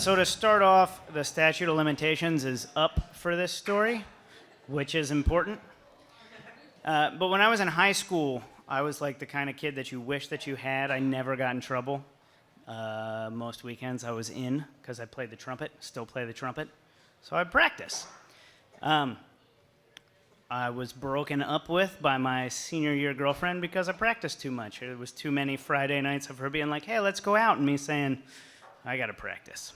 So to start off, the statute of limitations is up for this story, which is important. But when I was in high school, I was like the kind of kid that you wish that you had. I never got in trouble. Most weekends I was in because I played the trumpet, still play the trumpet. So I practice. I was broken up with by my senior year girlfriend because I practiced too much. It was too many Friday nights of her being like, hey, let's go out, and me saying, I gotta practice.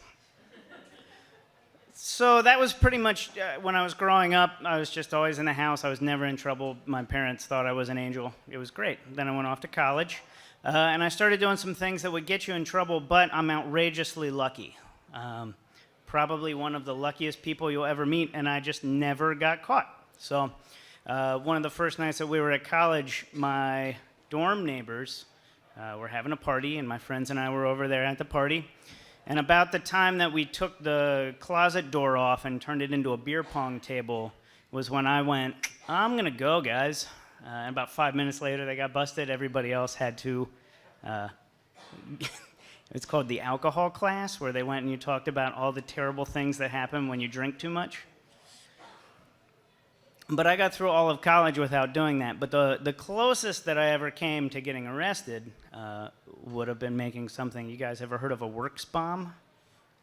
So that was pretty much, when I was growing up, I was just always in the house. I was never in trouble. My parents thought I was an angel. It was great. Then I went off to college, and I started doing some things that would get you in trouble, but I'm outrageously lucky. Probably one of the luckiest people you'll ever meet, and I just never got caught. So one of the first nights that we were at college, my dorm neighbors were having a party, and my friends and I were over there at the party. And about the time that we took the closet door off and turned it into a beer pong table was when I went, I'm going to go, guys. And about 5 minutes later, they got busted. Everybody else had to, it's called the alcohol class, where they went and you talked about all the terrible things that happen when you drink too much. But I got through all of college without doing that. But the closest that I ever came to getting arrested would have been making something. You guys ever heard of a works bomb?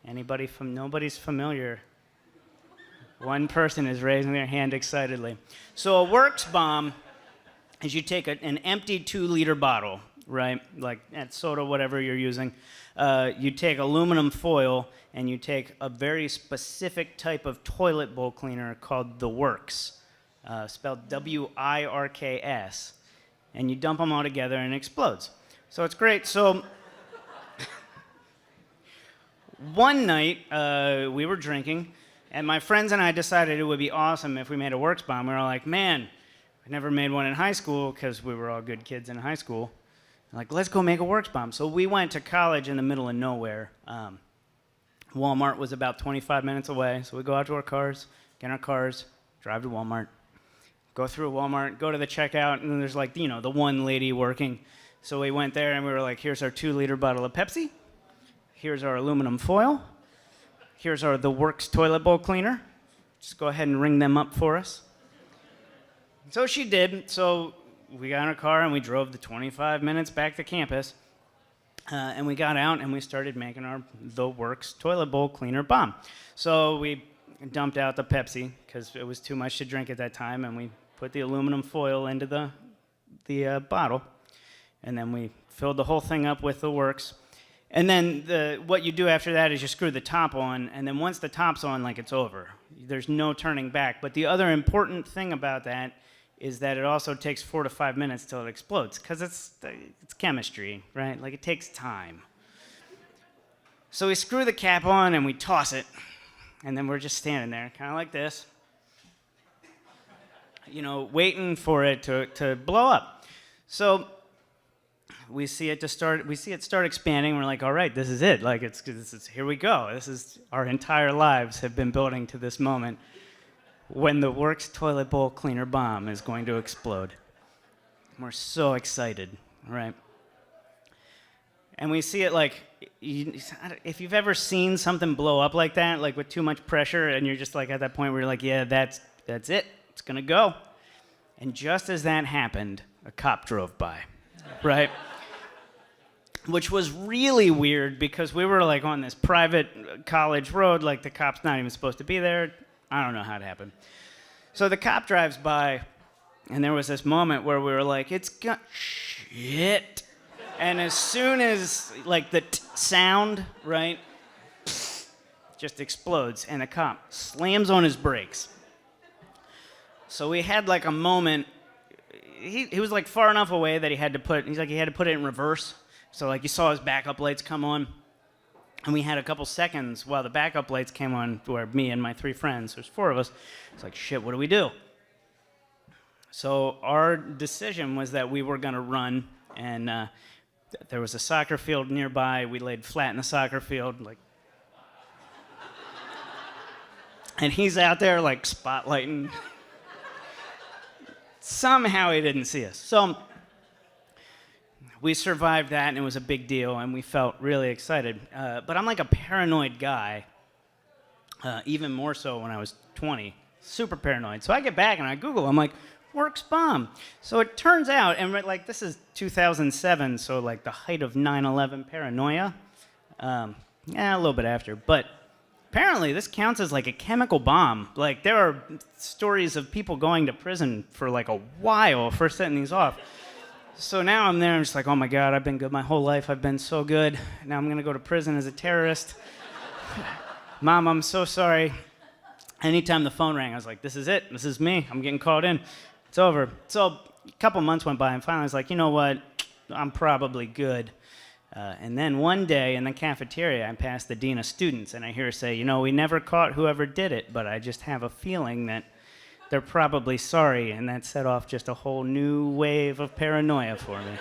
Anybody nobody's familiar. One person is raising their hand excitedly. So a works bomb is you take an empty 2-liter bottle, right? Like at soda, whatever you're using. You take aluminum foil and you take a very specific type of toilet bowl cleaner called The Works. Spelled W-I-R-K-S, and you dump them all together and it explodes. So it's great. So one night we were drinking, and my friends and I decided it would be awesome if we made a works bomb. We were all like, man, I never made one in high school because we were all good kids in high school. Like, let's go make a works bomb. So we went to college in the middle of nowhere. Walmart was about 25 minutes away, so we go out to our cars, get in our cars, drive to Walmart. Go through Walmart, go to the checkout, and then there's like, the one lady working. So we went there and we were like, here's our 2-liter bottle of Pepsi. Here's our aluminum foil. Here's our The Works toilet bowl cleaner. Just go ahead and ring them up for us. So she did. So we got in our car and we drove the 25 minutes back to campus. And we got out and we started making our The Works toilet bowl cleaner bomb. So we dumped out the Pepsi because it was too much to drink at that time, and we put the aluminum foil into the bottle, and then we filled the whole thing up with The Works. And then what you do after that is you screw the top on, and then once the top's on, like, it's over. There's no turning back. But the other important thing about that is that it also takes 4 to 5 minutes till it explodes, because it's chemistry, right? Like, it takes time. So we screw the cap on and we toss it. And then we're just standing there, kind of like this, waiting for it to blow up. So we see it start expanding. We're like, all right, this is it. Like, here we go. This is our entire lives have been building to this moment when the Works toilet bowl cleaner bomb is going to explode. We're so excited, right? And we see it like, if you've ever seen something blow up like that, like with too much pressure, and you're just like at that point where you're like, yeah, that's it, it's gonna go. And just as that happened, a cop drove by, right? Which was really weird because we were like on this private college road, like the cop's not even supposed to be there. I don't know how it happened. So the cop drives by, and there was this moment where we were like, shit. And as soon as, like, the sound, right, just explodes, and the cop slams on his brakes. So we had, like, a moment. He was, like, far enough away that he had to put it in reverse. So, like, you saw his backup lights come on. And we had a couple seconds while the backup lights came on, where me and my 3 friends, there's 4 of us, it's like, shit, what do we do? So our decision was that we were going to run, and there was a soccer field nearby. We laid flat in the soccer field, like, and he's out there, like, spotlighting. Somehow he didn't see us. So we survived that, and it was a big deal, and we felt really excited. But I'm like a paranoid guy, even more so when I was 20. Super paranoid. So I get back and I Google. I'm like, Works bomb. So it turns out, and like this is 2007, so like the height of 9/11 paranoia. Yeah, a little bit after, but apparently this counts as like a chemical bomb. Like there are stories of people going to prison for like a while for setting these off. So now I'm there and just like, oh my God, I've been good my whole life. I've been so good. Now I'm gonna go to prison as a terrorist. Mom, I'm so sorry. Anytime the phone rang, I was like, this is it. This is me. I'm getting called in. It's over. So a couple months went by, and finally I was like, you know what? I'm probably good. And then one day in the cafeteria, I passed the dean of students, and I hear her say, you know, we never caught whoever did it, but I just have a feeling that they're probably sorry, and that set off just a whole new wave of paranoia for me.